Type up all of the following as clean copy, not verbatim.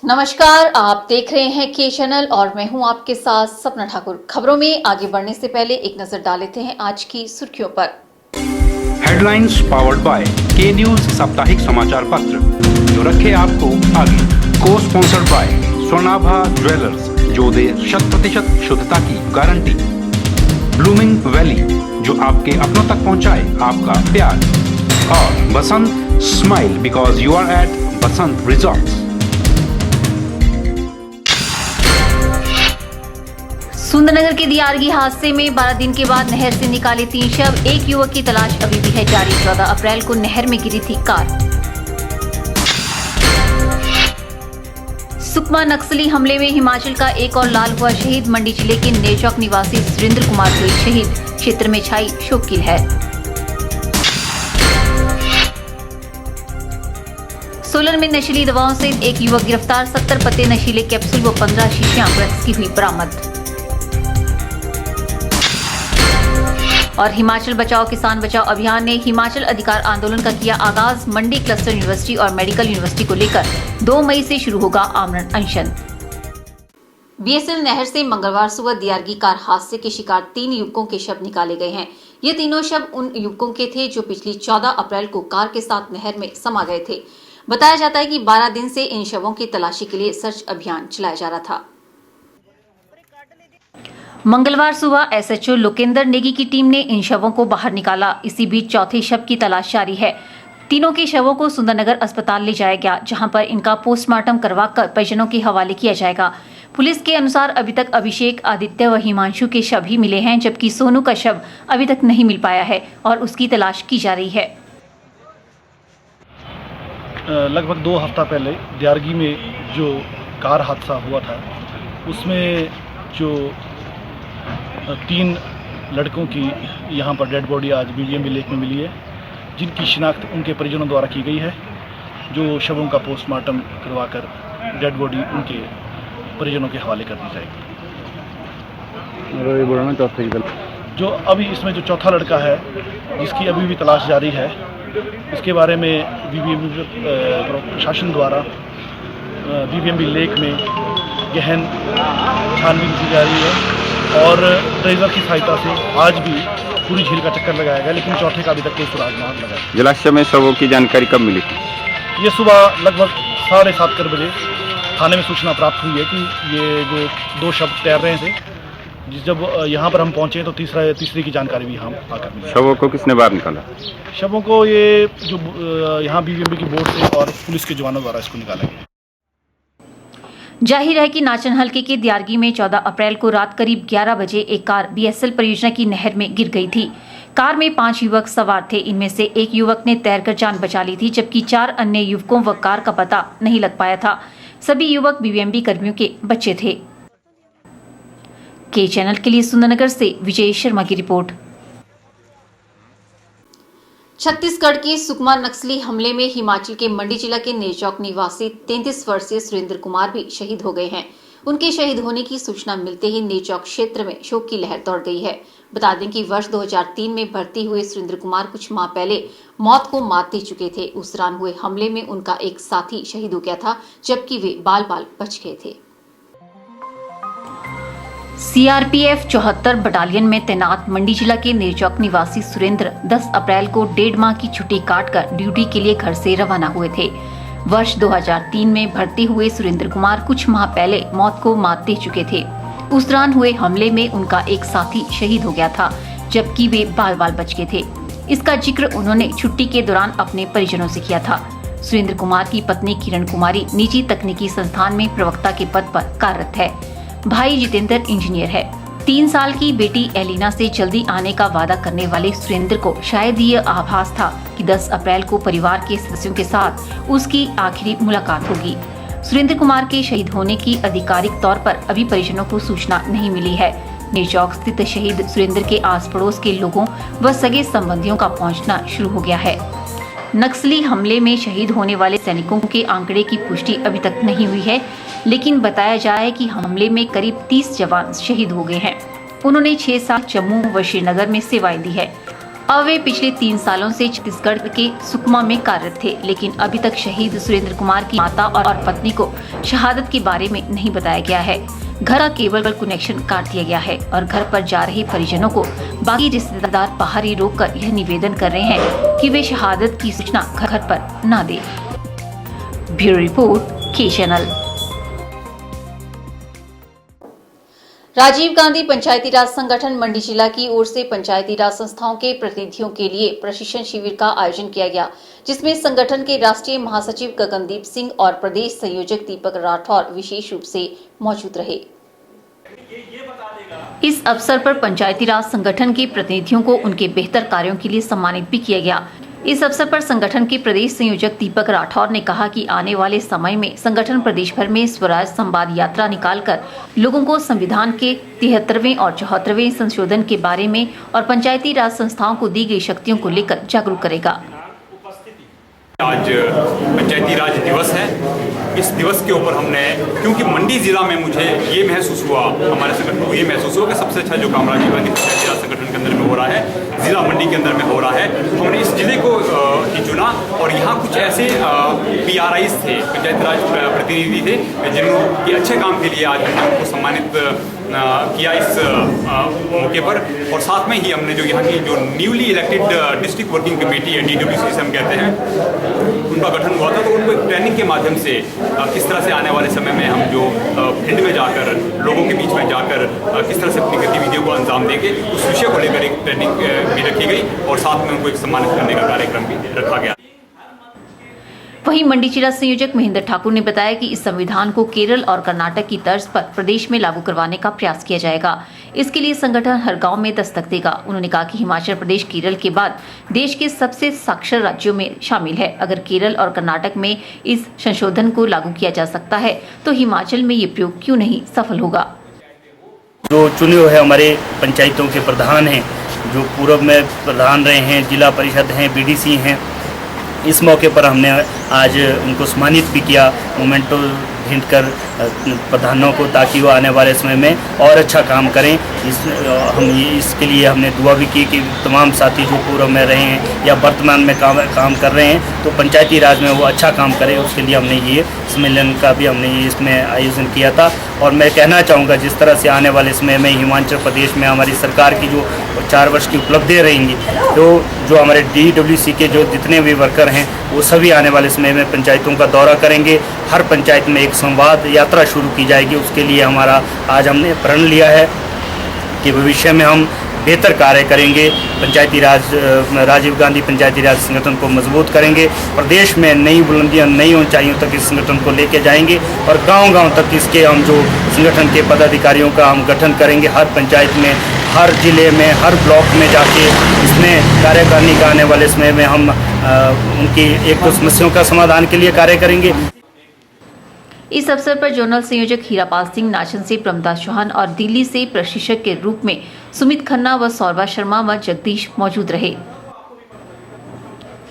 नमस्कार, आप देख रहे हैं के चैनल और मैं हूं आपके साथ सपना ठाकुर। खबरों में आगे बढ़ने से पहले एक नजर डाल लेते हैं आज की सुर्खियों पर। हेडलाइंस पावर्ड बाय के न्यूज साप्ताहिक समाचार पत्र जो रखे आपको आगे। को स्पॉन्सर्ड बाय स्वर्णाभा ज्वेलर्स जो दे 100% शुद्धता की गारंटी। ब्लूमिंग वैली जो आपके अपनों तक पहुंचाए आपका प्यार। और Basant smile because you are at Basant resorts. Sundernagar के दियारगी हादसे में 12 दिन के बाद नहर से निकाले 3 शव। एक युवक की तलाश अभी भी है जारी। 14 अप्रैल को नहर में गिरी थी कार। सुकमा नक्सली हमले में हिमाचल का एक और लाल हुआ शहीद। मंडी जिले के नेरचौक निवासी सुरेंद्र कुमार हुए शहीद। क्षेत्र में छाई शोक की लहर। सोलन में नशीली दवाओं से एक युवक गिरफ्तार। 70 पत्ते नशीले कैप्सूल व 15 शीशियां ड्रग्स की हुई बरामद। और हिमाचल बचाओ किसान बचाओ अभियान ने हिमाचल अधिकार आंदोलन का किया आगाज। मंडी क्लस्टर यूनिवर्सिटी और मेडिकल यूनिवर्सिटी को लेकर 2 मई से शुरू होगा आमरण अनशन। बीएसएल नहर से मंगलवार सुबह दियारगी कार हादसे के शिकार 3 युवकों के शव निकाले गए हैं। ये तीनों शव उन युवकों के थे जो पिछली 14 अप्रैल को कार के साथ नहर में समा गए थे। बताया जाता है कि 12 दिन से इन शवों की तलाशी के लिए सर्च अभियान चलाया जा रहा था। मंगलवार सुबह एसएचओ लोकेंद्र नेगी की टीम ने इन शवों को बाहर निकाला। इसी बीच चौथे शव की तलाश जारी है। तीनों के शवों को सुंदरनगर अस्पताल ले जाया गया, जहां पर इनका पोस्टमार्टम करवाकर परिजनों के हवाले किया जाएगा। पुलिस के अनुसार अभी तक अभिषेक, आदित्य व हिमांशु के शव ही मिले हैं, जबकि सोनू का शव अभी तक नहीं मिल पाया है और उसकी तलाश की जा रही है। लगभग 2 हफ्ता पहले दियारगी में जो कार हादसा हुआ था उसमें जो 3 लड़कों की यहाँ पर डेड बॉडी आज बीबीएमबी लेक में मिली है, जिनकी शिनाख्त उनके परिजनों द्वारा की गई है। जो शवों का पोस्टमार्टम करवाकर डेड बॉडी उनके परिजनों के हवाले कर दी जाएगी। जो अभी इसमें जो चौथा लड़का है जिसकी अभी भी तलाश जारी है, इसके बारे में बीबीएमबी प्रशासन द्वारा बीबीएमबी लेक में गहन छानबीन की जा रही है और ड्राइवर की सहायता से आज भी पूरी झील का चक्कर लगाया गया, लेकिन चौथे का अभी तक कोई सुराग नहीं लगा। जलाशय में शवों की जानकारी कब मिली थी? ये सुबह लगभग 7:30 बजे थाने में सूचना प्राप्त हुई है कि ये जो 2 शव तैर रहे थे। जब यहाँ पर हम पहुँचे तो तीसरी की जानकारी भी हम आकर मिली। शवों को किसने बाहर निकाला? शवों को ये जो यहाँ बीबीएमबी की बोर्ड से और पुलिस के जवानों द्वारा इसको निकाला गया। जाहिर है कि नाचन हलके के दियारगी में 14 अप्रैल को रात करीब 11 बजे एक कार बीएसएल परियोजना की नहर में गिर गई थी। कार में 5 युवक सवार थे। इनमें से एक युवक ने तैरकर जान बचा ली थी, जबकि 4 अन्य युवकों व कार का पता नहीं लग पाया था। सभी युवक बीबीएमबी कर्मियों के बच्चे थे। के चैनल के लिए सुंदरनगर से विजय शर्मा की रिपोर्ट। छत्तीसगढ़ के सुकमा नक्सली हमले में हिमाचल के मंडी जिला के नेरचौक निवासी 33 वर्षीय सुरेंद्र कुमार भी शहीद हो गए हैं। उनके शहीद होने की सूचना मिलते ही नेरचौक क्षेत्र में शोक की लहर दौड़ गई है। बता दें कि वर्ष 2003 में भर्ती हुए सुरेंद्र कुमार कुछ माह पहले मौत को मात दे चुके थे। उस दौरान हुए हमले में उनका एक साथी शहीद हो गया था, जबकि वे बाल बाल बच गए थे। सीआरपीएफ 74 बटालियन में तैनात मंडी जिला के नेरचौक निवासी सुरेंद्र 10 अप्रैल को 1.5 माह की छुट्टी काटकर ड्यूटी के लिए घर से रवाना हुए थे। वर्ष 2003 में भर्ती हुए सुरेंद्र कुमार कुछ माह पहले मौत को मात दे चुके थे। उस दौरान हुए हमले में उनका एक साथी शहीद हो गया था, जबकि वे बाल बाल बच गए थे। इसका जिक्र उन्होंने छुट्टी के दौरान अपने परिजनों से किया था। सुरेंद्र कुमार की पत्नी किरण कुमारी निजी तकनीकी संस्थान में प्रवक्ता के पद पर कार्यरत है। भाई जितेंद्र इंजीनियर है। 3 साल की बेटी एलिना से जल्दी आने का वादा करने वाले सुरेंद्र को शायद ये आभास था कि 10 अप्रैल को परिवार के सदस्यों के साथ उसकी आखिरी मुलाकात होगी। सुरेंद्र कुमार के शहीद होने की आधिकारिक तौर पर अभी परिजनों को सूचना नहीं मिली है। नेरचौक स्थित शहीद सुरेंद्र के आस पड़ोस के लोगों व सगे संबंधियों का पहुंचना शुरू हो गया है। नक्सली हमले में शहीद होने वाले सैनिकों के आंकड़े की पुष्टि अभी तक नहीं हुई है, लेकिन बताया जा रहा है कि हमले में करीब 30 जवान शहीद हो गए हैं। उन्होंने 6 साल जम्मू व श्रीनगर में सेवाएं दी है। अब वे पिछले 3 सालों से छत्तीसगढ़ के सुकमा में कार्यरत थे, लेकिन अभी तक शहीद सुरेंद्र कुमार की माता और पत्नी को शहादत के बारे में नहीं बताया गया है। घर का केबल कनेक्शन काट दिया गया है और घर पर जा रहे परिजनों को बाकी रिश्तेदार बाहर ही रोककर यह निवेदन कर रहे हैं कि वे शहादत की सूचना घर पर न दें। ब्यूरो रिपोर्ट, के चैनल। राजीव गांधी पंचायती राज संगठन मंडी जिला की ओर से पंचायती राज संस्थाओं के प्रतिनिधियों के लिए प्रशिक्षण शिविर का आयोजन किया गया, जिसमें संगठन के राष्ट्रीय महासचिव गगनदीप सिंह और प्रदेश संयोजक दीपक राठौर विशेष रूप से मौजूद रहे। इस अवसर पर पंचायती राज संगठन के प्रतिनिधियों को उनके बेहतर कार्यों के लिए सम्मानित भी किया गया। इस अवसर पर संगठन के प्रदेश संयोजक दीपक राठौर ने कहा कि आने वाले समय में संगठन प्रदेश भर में स्वराज संवाद यात्रा निकालकर लोगों को संविधान के 73वें और 74वें संशोधन के बारे में और पंचायती राज संस्थाओं को दी गई शक्तियों को लेकर जागरूक करेगा। आज पंचायती राज दिवस है। इस दिवस के ऊपर हमने, क्योंकि मंडी जिला में मुझे ये महसूस हुआ, हमारे संगठन को ये महसूस हुआ कि सबसे अच्छा जो काम राजीव गांधी पंचायती राज संगठन के अंदर में हो रहा है, जिला मंडी के अंदर में हो रहा है, तो हमने इस जिले को ही चुना। और यहाँ कुछ ऐसे PRIs थे, पंचायती राज प्रतिनिधि थे, जिन्होंने अच्छे काम के लिए आज हमने उनको सम्मानित किया इस मौके पर। और साथ में ही हमने जो यहाँ की जो newly elected district working committee है, DWC से हम कहते हैं, उनका गठन हुआ था। तो उनको एक ट्रेनिंग के माध्यम से किस तरह से आने वाले समय में हम जो फील्ड में जाकर, लोगों के बीच में जाकर किस तरह से अपनी गतिविधियों को अंजाम देंगे, उस विषय को लेकर एक ट्रेनिंग भी रखी गई और साथ में उनको एक सम्मानित करने का कार्यक्रम भी रखा गया। वहीं मंडी जिला संयोजक महेंद्र ठाकुर ने बताया कि इस संविधान को केरल और कर्नाटक की तर्ज पर प्रदेश में लागू करवाने का प्रयास किया जाएगा। इसके लिए संगठन हर गांव में दस्तक देगा। उन्होंने कहा कि हिमाचल प्रदेश केरल के बाद देश के सबसे साक्षर राज्यों में शामिल है। अगर केरल और कर्नाटक में इस संशोधन को लागू किया जा सकता है तो हिमाचल में ये प्रयोग क्यों नहीं सफल होगा। जो चुने हुए हमारे पंचायतों के प्रधान हैं, जो पूर्व में प्रधान रहे हैं, जिला परिषद हैं, BDC हैं, इस मौके पर हमने आज उनको सम्मानित भी किया, मोमेंटो भेंट कर प्रधानों को, ताकि वो आने वाले समय में और अच्छा काम करें। इसके लिए हमने दुआ भी की कि तमाम साथी जो पूर्व में रहे हैं या वर्तमान में काम कर रहे हैं, तो पंचायती राज में वो अच्छा काम करें। उसके लिए हमने ये सम्मेलन का भी हमने इसमें आयोजन किया था। और मैं कहना चाहूँगा, जिस तरह से आने वाले समय में हिमाचल प्रदेश में हमारी सरकार की जो 4 वर्ष की उपलब्धियाँ रहेंगी, तो जो हमारे DWC के जो जितने भी वर्कर हैं, वो सभी आने वाले समय में पंचायतों का दौरा करेंगे। हर पंचायत में एक संवाद यात्रा शुरू की जाएगी। उसके लिए हमारा आज हमने प्रण लिया है कि भविष्य में हम बेहतर कार्य करेंगे। पंचायती राज, राजीव गांधी पंचायती राज संगठन को मजबूत करेंगे। प्रदेश में नई बुलंदियां, नई ऊंचाइयों तक इस संगठन को लेके जाएंगे और गांव-गांव तक इसके हम जो संगठन के पदाधिकारियों का हम गठन करेंगे। हर पंचायत में, हर जिले में, हर ब्लॉक में जाके इसमें कार्यकारिणी का आने वाले समय में हम उनकी एक दो समस्याओं का समाधान के लिए कार्य करेंगे। इस अवसर पर जोनल संयोजक हीरापाल सिंह, नाचन से प्रमदास चौहान और दिल्ली से प्रशिक्षक के रूप में सुमित खन्ना व सौरभा शर्मा व जगदीश मौजूद रहे।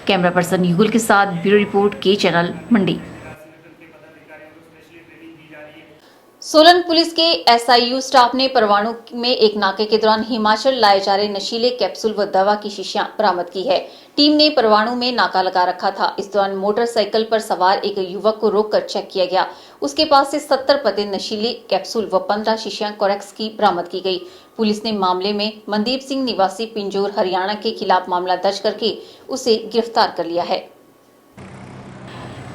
कैमरा पर्सन युगल के साथ ब्यूरो रिपोर्ट, के चैनल, मंडी। सोलन पुलिस के SIU स्टाफ ने परवाणु में एक नाके के दौरान हिमाचल लाए जा रहे नशीले कैप्सूल व दवा की शीशियां बरामद की है। टीम ने परवाणु में नाका लगा रखा था। इस दौरान मोटरसाइकिल पर सवार एक युवक को रोककर चेक किया गया। उसके पास से 70 पते नशीले कैप्सूल व 15 शीशियां कोरेक्स की बरामद की गई। पुलिस ने मामले में मनदीप सिंह निवासी पिंजौर हरियाणा के खिलाफ मामला दर्ज करके उसे गिरफ्तार कर लिया है।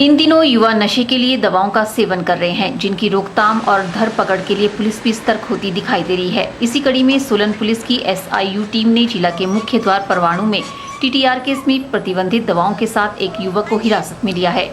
इन दिनों युवा नशे के लिए दवाओं का सेवन कर रहे हैं, जिनकी रोकथाम और धरपकड़ के लिए पुलिस भी सतर्क होती दिखाई दे रही है। इसी कड़ी में सोलन पुलिस की SIU टीम ने जिला के मुख्य द्वार परवाणु में TTR के समीप प्रतिबंधित दवाओं के साथ एक युवक को हिरासत में लिया है।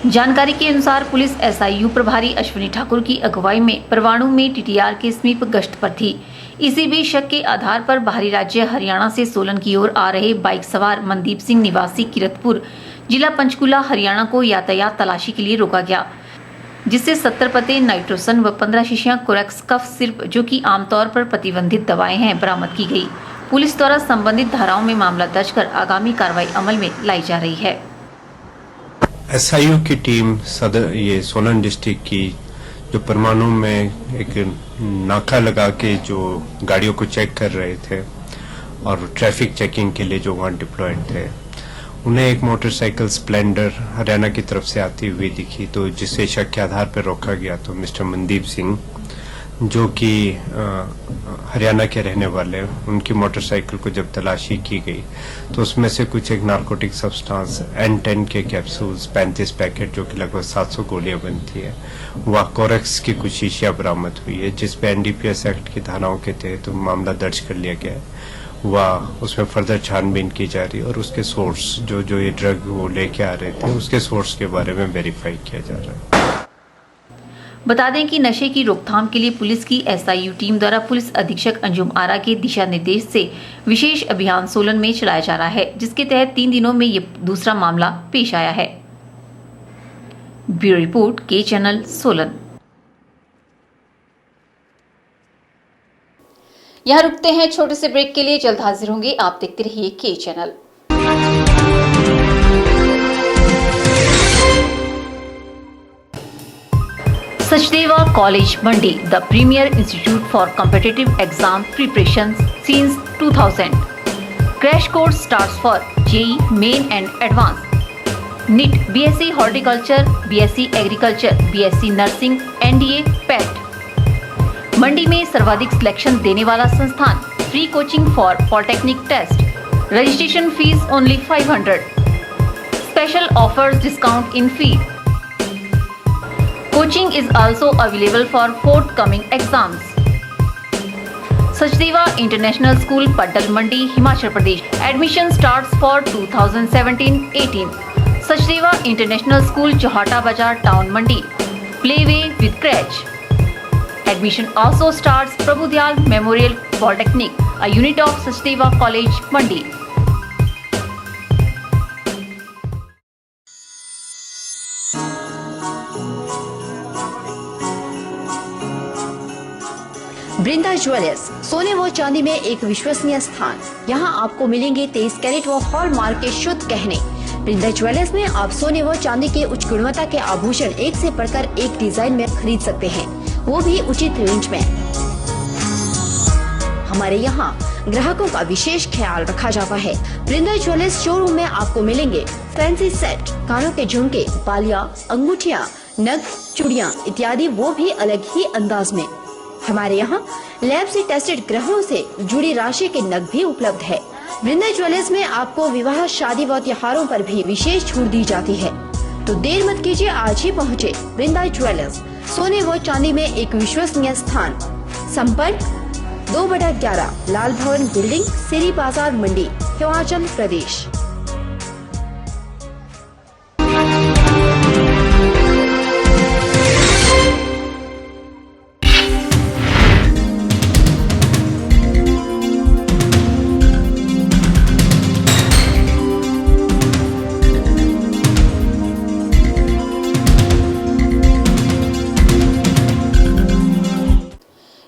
जानकारी के अनुसार पुलिस SIU प्रभारी अश्विनी ठाकुर की अगुवाई में परवाणु में TTR के समीप गश्त पर थी। इसी भी शक के आधार पर बाहरी राज्य हरियाणा से सोलन की ओर आ रहे बाइक सवार मनदीप सिंह निवासी किरतपुर, जिला पंचकुला, हरियाणा को यातायात तलाशी के लिए रोका गया, जिससे 70 पते नाइट्रोसन व 15 शीशियां कोरेक्स कफ सिर्फ, जो कि आमतौर पर प्रतिबंधित दवाएं हैं, बरामद की गई। पुलिस द्वारा संबंधित धाराओं में मामला दर्ज कर आगामी कार्रवाई अमल में लाई जा रही है। SIU की टीम ये सोलन डिस्ट्रिक्ट की जो परमाणु में एक नाका लगा के जो गाड़ियों को चेक कर रहे थे, और ट्रैफिक चेकिंग के लिए जो वहाँ डिप्लॉयड थे, उन्हें एक मोटरसाइकिल स्प्लेंडर हरियाणा की तरफ से आती हुई दिखी, तो जिसे शक के आधार पर रोका गया। तो मिस्टर मनदीप सिंह, जो कि हरियाणा के रहने वाले, उनकी मोटरसाइकिल को जब तलाशी की गई तो उसमें से कुछ एक नार्कोटिक सब्सटेंस N10 के कैप्सूल्स 35 पैकेट, जो कि लगभग 700 गोलियां बनती है, वह कोरेक्स की कुछ शीशियां बरामद हुई है, जिसपे NDPS एक्ट की धाराओं के तहत मामला दर्ज कर लिया गया है। वह उसमें फर्दर छानबीन की जा रही है और उसके सोर्स जो ये ड्रग वो लेके आ रहे थे, उसके सोर्स के बारे में वेरीफाई किया जा रहा है। बता दें कि नशे की रोकथाम के लिए पुलिस की SIU टीम द्वारा पुलिस अधीक्षक अंजुम आरा के दिशा निर्देश से विशेष अभियान सोलन में चलाया जा रहा है, जिसके तहत 3 दिनों में ये दूसरा मामला पेश आया है। ब्यूरो रिपोर्ट, के चैनल, सोलन। यहाँ रुकते हैं छोटे से ब्रेक के लिए, जल्द हाजिर होंगे। आप देखते रहिए के channel. Sachdeva college Mandi, the premier institute for competitive exam preparations since 2000. Crash course starts for JEE Main and Advanced, NEET, BSc Horticulture, BSc Agriculture, BSc Nursing, NDA, PET। Mandi में सर्वाधिक सिलेक्शन देने वाला संस्थान। Free coaching for polytechnic test. Registration fees only 500। Special offers, discount in fee. Coaching is also available for forthcoming exams. Sachdeva International School, Paddal Mandi, Himachal Pradesh. Admission starts for 2017-18. Sachdeva International School, Chauhata Bazar, Town Mandi. Playway with crèche. Admission also starts Prabhudyal Memorial Polytechnic, a unit of Sachdeva College, Mandi. Vrinda jewellers, सोने व चांदी में एक विश्वसनीय स्थान। यहाँ आपको मिलेंगे 23 कैरेट व हॉलमार्क के शुद्ध गहने। वृंदा ज्वेलर्स में आप सोने व चांदी के उच्च गुणवत्ता के आभूषण एक से बढ़कर एक डिजाइन में खरीद सकते हैं, वो भी उचित रेंज में। हमारे यहाँ ग्राहकों का विशेष ख्याल रखा जाता है। वृंदा ज्वेलर्स शोरूम में आपको मिलेंगे फैंसी सेट, कानों के झुमके, बालियां, अंगूठियां, नग, चूड़ियां इत्यादि, वो भी अलग ही अंदाज में। हमारे यहाँ लैब से टेस्टेड ग्रहों से जुड़ी राशि के नग भी उपलब्ध है। वृंदा ज्वेलर्स में आपको विवाह, शादी व त्योहारों पर भी विशेष छूट दी जाती है, तो देर मत कीजिए, आज ही पहुँचे वृंदा ज्वेलर्स, सोने व चांदी में एक विश्वसनीय स्थान। संपर्क 2/11 लाल भवन बिल्डिंग, सिरी बाजार, मंडी, हिमाचल प्रदेश।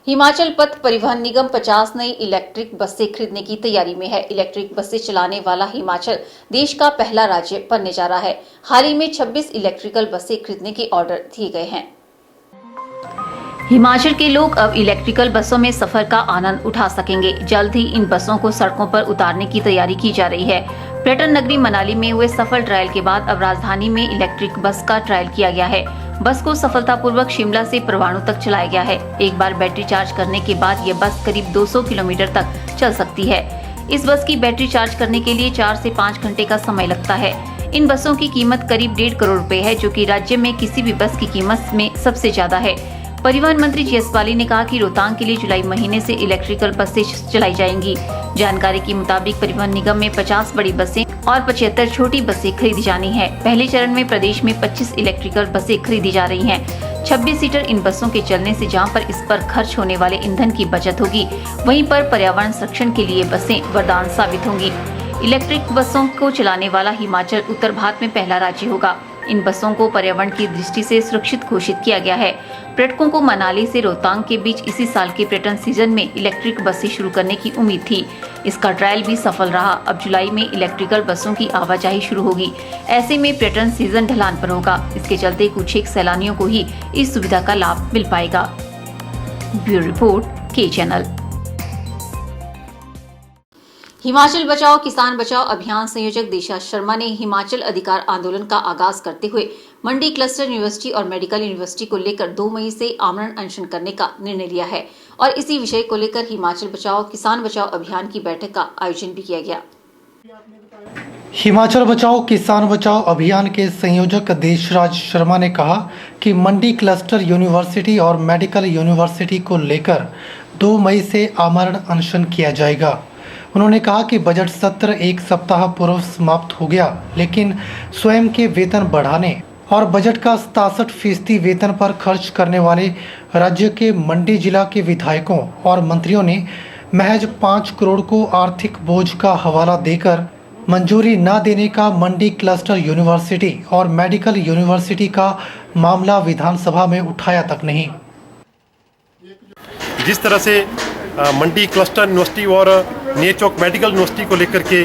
हिमाचल पथ परिवहन निगम 50 नई इलेक्ट्रिक बसें खरीदने की तैयारी में है। इलेक्ट्रिक बसें चलाने वाला हिमाचल देश का पहला राज्य बनने जा रहा है। हाल ही में 26 इलेक्ट्रिकल बसें खरीदने के ऑर्डर दिए गए हैं। हिमाचल के लोग अब इलेक्ट्रिकल बसों में सफर का आनंद उठा सकेंगे। जल्द ही इन बसों को सड़कों पर उतारने की तैयारी की जा रही है। पर्यटन नगरी मनाली में हुए सफल ट्रायल के बाद अब राजधानी में इलेक्ट्रिक बस का ट्रायल किया गया है। बस को सफलतापूर्वक शिमला से परवाणु तक चलाया गया है। एक बार बैटरी चार्ज करने के बाद ये बस करीब 200 किलोमीटर तक चल सकती है। इस बस की बैटरी चार्ज करने के लिए 4 से 5 घंटे का समय लगता है। इन बसों की कीमत करीब 1.5 करोड़ रुपए है, जो कि राज्य में किसी भी बस की कीमत में सबसे ज्यादा है। परिवहन मंत्री जीएस बाली ने कहा कि रोहतांग के लिए जुलाई महीने से इलेक्ट्रिकल बसें चलाई जाएंगी। जानकारी के मुताबिक परिवहन निगम में 50 बड़ी बसें और 75 छोटी बसें खरीदी जानी है। पहले चरण में प्रदेश में 25 इलेक्ट्रिकल बसें खरीदी जा रही हैं। 26 सीटर इन बसों के चलने से जहां पर इस पर खर्च होने वाले ईंधन की बचत होगी, वहीं पर पर्यावरण संरक्षण के लिए बसें वरदान साबित होंगी। इलेक्ट्रिक बसों को चलाने वाला हिमाचल उत्तर भारत में पहला राज्य होगा। इन बसों को पर्यावरण की दृष्टि से सुरक्षित घोषित किया गया है। पर्यटकों को मनाली से रोहतांग के बीच इसी साल के पर्यटन सीजन में इलेक्ट्रिक बसें शुरू करने की उम्मीद थी। इसका ट्रायल भी सफल रहा। अब जुलाई में इलेक्ट्रिकल बसों की आवाजाही शुरू होगी। ऐसे में पर्यटन सीजन ढलान पर होगा। इसके चलते कुछ एक सैलानियों को ही इस सुविधा का लाभ मिल पाएगा। ब्यूरो रिपोर्ट, के चैनल। हिमाचल बचाओ किसान बचाओ अभियान संयोजक दिशा शर्मा ने हिमाचल अधिकार आंदोलन का आगाज करते हुए मंडी क्लस्टर यूनिवर्सिटी और मेडिकल यूनिवर्सिटी को लेकर 2 मई से आमरण अनशन करने का निर्णय लिया है और इसी विषय को लेकर हिमाचल बचाओ किसान बचाओ अभियान की बैठक का आयोजन भी किया गया। हिमाचल बचाओ किसान बचाओ अभियान के संयोजक देशराज शर्मा ने कहा कि मंडी क्लस्टर यूनिवर्सिटी और मेडिकल यूनिवर्सिटी को लेकर 2 मई से आमरण अनशन किया जाएगा। उन्होंने कहा कि बजट सत्र 1 सप्ताह पूर्व समाप्त हो गया, लेकिन स्वयं के वेतन बढ़ाने और बजट का 67% वेतन पर खर्च करने वाले राज्य के मंडी जिला के विधायकों और मंत्रियों ने महज 5 करोड़ को आर्थिक बोझ का हवाला देकर मंजूरी न देने का मंडी क्लस्टर यूनिवर्सिटी और मेडिकल यूनिवर्सिटी का मामला विधानसभा में उठाया तक नहीं। जिस तरह से मंडी क्लस्टर यूनिवर्सिटी और नेरचौक मेडिकल यूनिवर्सिटी को लेकर के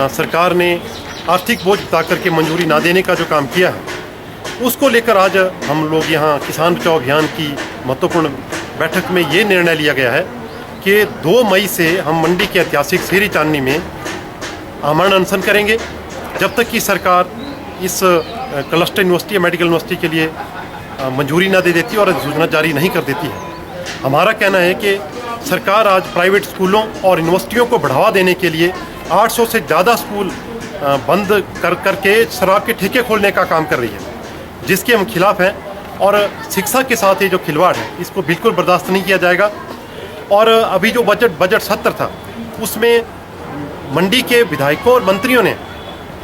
सरकार ने आर्थिक बोझ बता करके मंजूरी ना देने का जो काम किया है, उसको लेकर आज हम लोग यहाँ किसान बचाओ अभियान की महत्वपूर्ण बैठक में ये निर्णय लिया गया है कि 2 मई से हम मंडी के ऐतिहासिक शेरी चांदनी में आमरण अनशन करेंगे जब तक कि सरकार इस क्लस्टर यूनिवर्सिटी मेडिकल यूनिवर्सिटी के लिए मंजूरी ना दे देती और योजना जारी नहीं कर देती है। हमारा कहना है कि सरकार आज प्राइवेट स्कूलों और यूनिवर्सिटियों को बढ़ावा देने के लिए 800 से ज़्यादा स्कूल बंद करके शराब के ठेके खोलने का काम कर रही है, जिसके हम खिलाफ हैं और शिक्षा के साथ ये जो खिलवाड़ है इसको बिल्कुल बर्दाश्त नहीं किया जाएगा। और अभी जो बजट सत्र था उसमें मंडी के विधायकों और मंत्रियों ने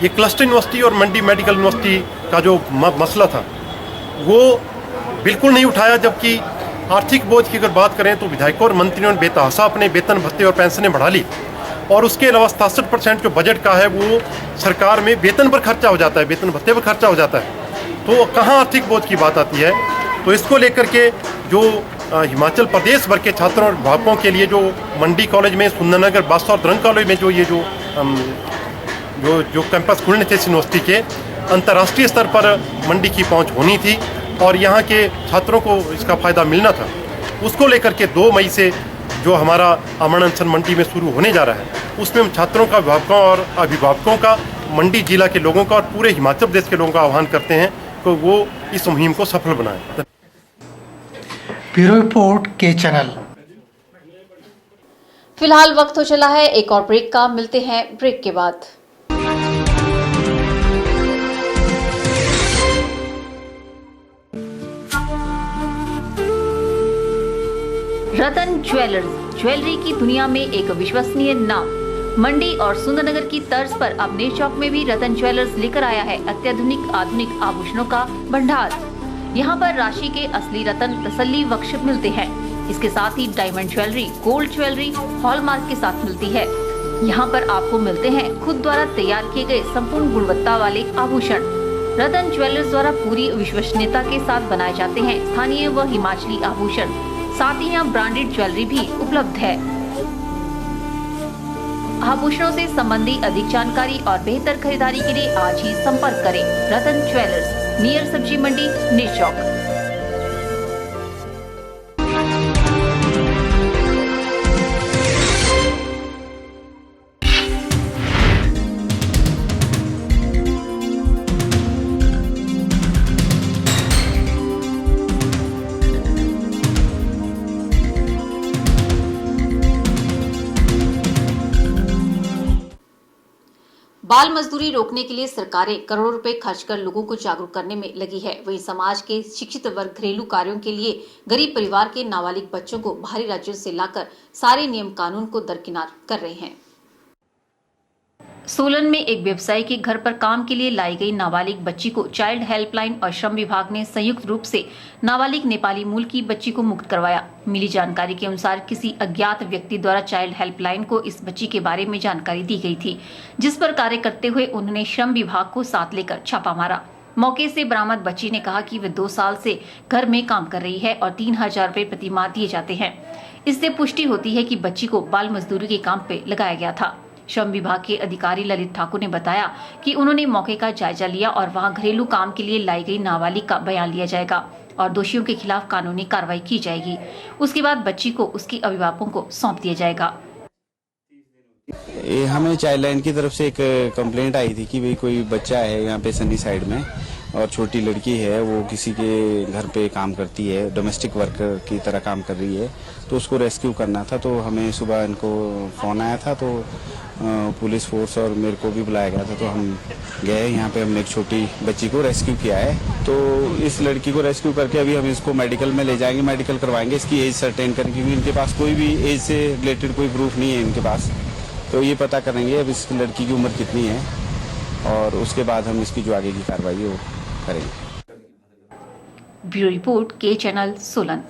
ये क्लस्टर यूनिवर्सिटी और मंडी मेडिकल यूनिवर्सिटी का जो मसला था वो बिल्कुल नहीं उठाया, जबकि आर्थिक बोझ की अगर बात करें तो विधायकों और मंत्रियों ने बेतहाशा अपने वेतन भत्ते और पेंशनें बढ़ा ली और उसके अलावा 67% जो बजट का है वो सरकार में वेतन पर खर्चा हो जाता है, वेतन भत्ते पर खर्चा हो जाता है, तो कहाँ आर्थिक बोझ की बात आती है। तो इसको लेकर के जो हिमाचल प्रदेश भर के छात्रों और अभिभावकों के लिए जो मंडी कॉलेज में, सुंदरनगर, बादशाह और द्रंग कॉलेज में जो ये जो कैंपस खुलने थे यूनिवर्सिटी के, अंतर्राष्ट्रीय स्तर पर मंडी की पहुंच होनी थी और यहाँ के छात्रों को इसका फ़ायदा मिलना था, उसको लेकर के 2 मई से जो हमारा आमरण अनशन मंडी में शुरू होने जा रहा है उसमें हम छात्रों का, अभिभावकों का, मंडी जिला के लोगों का और पूरे हिमाचल प्रदेश के लोगों का आह्वान करते हैं कि वो इस मुहिम को सफल बनाएं। ब्यूरो रिपोर्ट के चैनल। फिलहाल वक्त हो चला है एक और ब्रेक का, मिलते हैं ब्रेक के बाद। रतन ज्वेलर्स, ज्वेलरी की दुनिया में एक विश्वसनीय नाम। मंडी और सुंदरनगर की तर्ज पर अब नेरचौक में भी रतन ज्वेलर्स लेकर आया है अत्याधुनिक आधुनिक आभूषणों का भंडार। यहाँ पर राशि के असली रतन तसल्ली बख्श मिलते हैं। इसके साथ ही diamond jewellery, gold jewellery hallmark के साथ मिलती है। यहाँ पर आपको मिलते हैं खुद द्वारा तैयार किए गए संपूर्ण गुणवत्ता वाले आभूषण। रतन ज्वेलर्स द्वारा पूरी विश्वसनीयता के साथ बनाए जाते हैं स्थानीय व हिमाचली आभूषण। साथ ही यहाँ ब्रांडेड ज्वेलरी भी उपलब्ध है। आभूषणों से संबंधी अधिक जानकारी और बेहतर खरीदारी के लिए आज ही संपर्क करें। रतन ज्वेलर्स, नियर सब्जी मंडी, नेरचौक। बाल मजदूरी रोकने के लिए सरकारें करोड़ों रुपए खर्च कर लोगों को जागरूक करने में लगी है। वहीं समाज के शिक्षित वर्ग घरेलू कार्यों के लिए गरीब परिवार के नाबालिग बच्चों को बाहरी राज्यों से लाकर सारे नियम कानून को दरकिनार कर रहे हैं। सोलन में एक व्यवसायी के घर पर काम के लिए लाई गई नाबालिग बच्ची को चाइल्ड हेल्पलाइन और श्रम विभाग ने संयुक्त रूप से नाबालिग नेपाली मूल की बच्ची को मुक्त करवाया। मिली जानकारी के अनुसार किसी अज्ञात व्यक्ति द्वारा चाइल्ड हेल्पलाइन को इस बच्ची के बारे में जानकारी दी गई थी, जिस पर कार्य करते हुए उन्होंने श्रम विभाग को साथ लेकर छापा मारा। मौके से बरामद बच्ची ने कहा कि वे 2 साल से घर में काम कर रही है और 3000 रुपए प्रति माह दिए जाते हैं। इससे पुष्टि होती है कि बच्ची को बाल मजदूरी के काम पे लगाया गया था। श्रम विभाग के अधिकारी ललित ठाकुर ने बताया कि उन्होंने मौके का जायजा लिया और वहां घरेलू काम के लिए लाई गई नाबालिग का बयान लिया जाएगा और दोषियों के खिलाफ कानूनी कार्रवाई की जाएगी। उसके बाद बच्ची को उसके अभिभावकों को सौंप दिया जाएगा। ये हमें चाइल्ड लाइन की तरफ से एक कंप्लेंट आई थी कि भाई कोई बच्चा है यहाँ पे सनी साइड में और छोटी लड़की है, वो किसी के घर पे काम करती है, डोमेस्टिक वर्कर की तरह काम कर रही है, तो उसको रेस्क्यू करना था। तो हमें सुबह इनको फ़ोन आया था, तो पुलिस फोर्स और मेरे को भी बुलाया गया था, तो हम गए यहाँ पे। हमने एक छोटी बच्ची को रेस्क्यू किया है, तो इस लड़की को रेस्क्यू करके अभी हम इसको मेडिकल में ले जाएंगे, मेडिकल करवाएंगे, इसकी एज सर्टेन करेंगे, क्योंकि इनके पास कोई भी एज से रिलेटेड कोई प्रूफ नहीं है इनके पास। तो ये पता करेंगे अब इस लड़की की उम्र कितनी है और उसके बाद हम इसकी जो आगे की कार्रवाई है वो करेंगे। ब्यूरो रिपोर्ट के चैनल सोलन।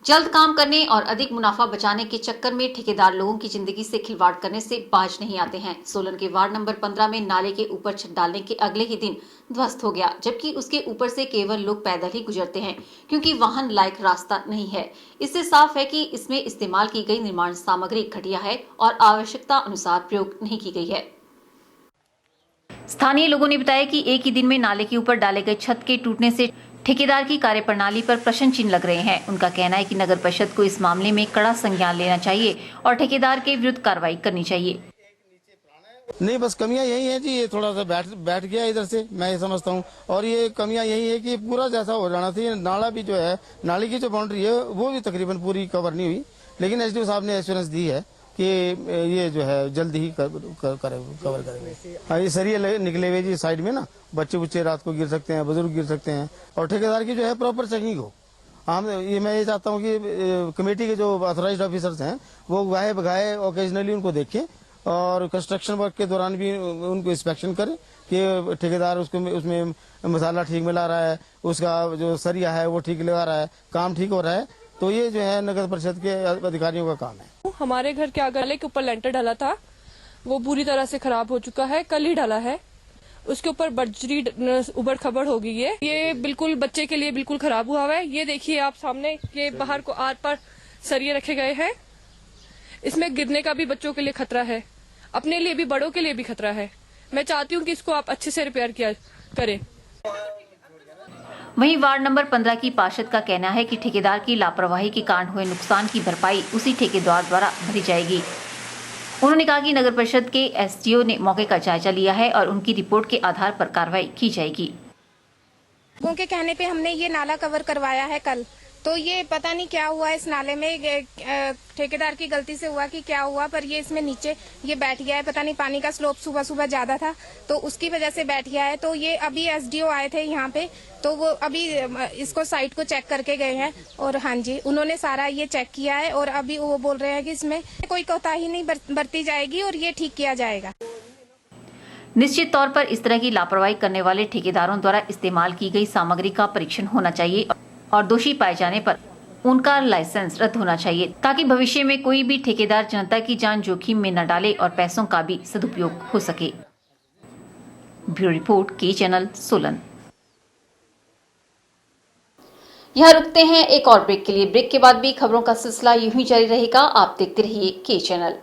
जल्द काम करने और अधिक मुनाफा बचाने के चक्कर में ठेकेदार लोगों की जिंदगी से खिलवाड़ करने से बाज नहीं आते हैं। सोलन के वार्ड नंबर 15 में नाले के ऊपर छत डालने के अगले ही दिन ध्वस्त हो गया, जबकि उसके ऊपर से केवल लोग पैदल ही गुजरते हैं क्योंकि वाहन लायक रास्ता नहीं है। इससे साफ है कि इसमें इस्तेमाल की गई निर्माण सामग्री घटिया है और आवश्यकता अनुसार प्रयोग नहीं की गई है। स्थानीय लोगों ने बताया कि एक ही दिन में नाले के ऊपर डाले गए छत के टूटने से ठेकेदार की कार्यप्रणाली पर प्रश्न चिन्ह लग रहे हैं। उनका कहना है कि नगर परिषद को इस मामले में कड़ा संज्ञान लेना चाहिए और ठेकेदार के विरुद्ध कार्रवाई करनी चाहिए। नहीं, बस कमियां यही है कि ये थोड़ा सा बैठ गया इधर से, मैं ये समझता हूँ। और ये कमियां यही है कि पूरा जैसा हो जाना चाहिए। नाला भी जो है, नाली की जो बाउंड्री है वो भी तकरीबन पूरी कवर नहीं हुई, लेकिन एसडीओ साहब ने एश्योरेंस दी है कि ये जो है जल्द ही कवर करेंगे। हाँ, ये सरिये निकले हुए जी साइड में ना, बच्चे बुच्चे रात को गिर सकते हैं, बुजुर्ग गिर सकते हैं, और ठेकेदार की जो है प्रॉपर चेकिंग हो। मैं ये चाहता हूँ कि कमेटी के जो ऑथराइज्ड ऑफिसर्स हैं वो गाहे बगाहे ओकेजनली उनको देखें और कंस्ट्रक्शन वर्क के दौरान भी उनको इंस्पेक्शन करें कि ठेकेदार उसमें मसाला ठीक मिला रहा है, उसका जो सरिया है वो ठीक लगा रहा है, काम ठीक हो रहा है। तो ये जो है नगर परिषद के अधिकारियों का काम है। हमारे घर के आगे के ऊपर लेंटर डाला था, वो पूरी तरह से खराब हो चुका है, कल ही डाला है। उसके ऊपर बजरी उबड़ खबड़ हो गई है। ये बिल्कुल बच्चे के लिए बिल्कुल खराब हुआ है। ये देखिए आप सामने, ये बाहर को आर पर सरिये रखे गए हैं। इसमें गिरने का भी बच्चों के लिए खतरा है, अपने लिए भी बड़ों के लिए भी खतरा है। मैं चाहती हूँ कि इसको आप अच्छे से रिपेयर किया करें। वहीं वार्ड नंबर 15 की पार्षद का कहना है कि ठेकेदार की लापरवाही के कारण हुए नुकसान की भरपाई उसी ठेकेदार द्वारा भरी जाएगी। उन्होंने कहा कि नगर परिषद के एसडीओ ने मौके का जायजा लिया है और उनकी रिपोर्ट के आधार पर कार्रवाई की जाएगी। लोगों के कहने पे हमने ये नाला कवर करवाया है कल, तो ये पता नहीं क्या हुआ इस नाले में, ठेकेदार की गलती से हुआ कि क्या हुआ, पर ये इसमें नीचे ये बैठ गया है। पता नहीं पानी का स्लोप सुबह सुबह ज्यादा था तो उसकी वजह से बैठ गया है। तो ये अभी एसडीओ आए थे यहाँ पे, तो वो अभी इसको साइट को चेक करके गए हैं और हाँ जी उन्होंने सारा ये चेक किया है और अभी वो बोल रहे हैं कि इसमें कोई कोताही नहीं बरती जाएगी और ये ठीक किया जाएगा। निश्चित तौर पर इस तरह की लापरवाही करने वाले ठेकेदारों द्वारा इस्तेमाल की गई सामग्री का परीक्षण होना चाहिए और दोषी पाए जाने पर उनका लाइसेंस रद्द होना चाहिए, ताकि भविष्य में कोई भी ठेकेदार जनता की जान जोखिम में न डाले और पैसों का भी सदुपयोग हो सके। ब्यूरो रिपोर्ट के चैनल सोलन। यहाँ रुकते हैं एक और ब्रेक के लिए। ब्रेक के बाद भी खबरों का सिलसिला यूं ही जारी रहेगा। आप देखते रहिए के चैनल।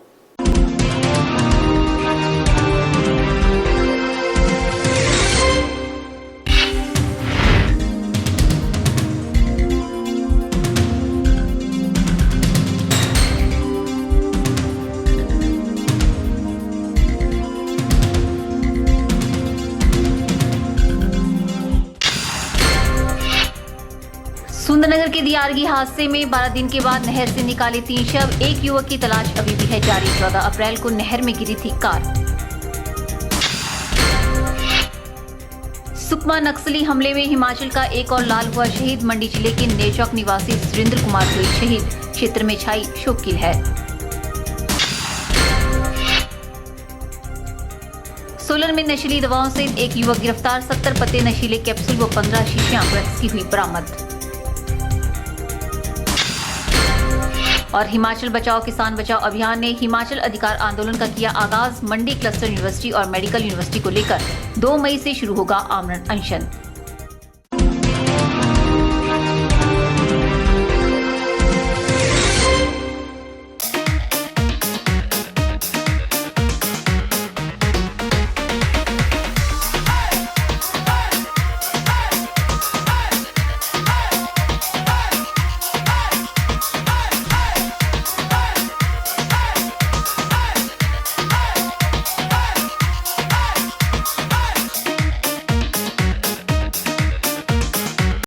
सुंदरनगर के दियारगी हादसे में 12 दिन के बाद नहर से निकाले 3 शव। एक युवक की तलाश अभी भी है जारी। 14 अप्रैल को नहर में गिरी थी कार। सुकमा नक्सली हमले में हिमाचल का एक और लाल हुआ शहीद। मंडी जिले के नेचौक निवासी सुरेंद्र कुमार हुए शहीद। क्षेत्र में छाई शोक की लहर। सोलन में नशीली दवाओं से एक युवक गिरफ्तार। 70 पत्ते नशीले कैप्सूल व 15 शीशियां ड्रग्स की हुई बरामद। और हिमाचल बचाओ किसान बचाओ अभियान ने हिमाचल अधिकार आंदोलन का किया आगाज। मंडी क्लस्टर यूनिवर्सिटी और मेडिकल यूनिवर्सिटी को लेकर 2 मई से शुरू होगा आमरण अनशन।